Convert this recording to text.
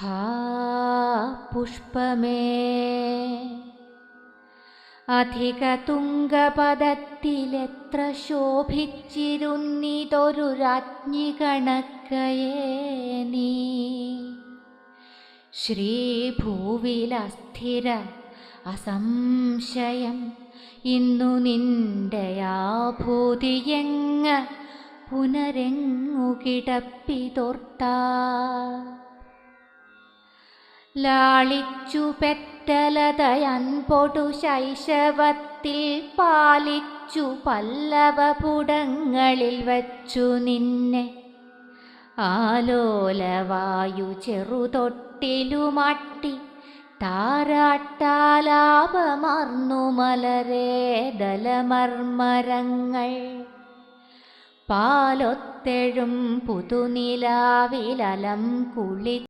ഹാ പുഷ്പമേ, അധിക തുംഗപദത്തിലെത്ര ശോഭിച്ചിരുന്നിതൊരു രാജ്ഞി കണക്കയേ നീ. ശ്രീഭൂവിലസ്ഥിര അസംശയം ഇന്നു നിന്റെ ആഭൂതിയെങ്ങ് പുനരെങ്ങു കിടപ്പിതൊർത്താ. ലാളിച്ചു പെറ്റലതയൻപൊടു ശൈശവത്തിൽ പാലിച്ചു പല്ലവപുടങ്ങളിൽ വച്ചു നിന്നെ. ആലോലവായു ചെറുതൊട്ടിലുമാട്ടി താരാട്ടാലാപമർന്നു മലരേ ദലമർമരങ്ങൾ. പാലൊത്തെഴും പുതുനിലാവിലലം കുളി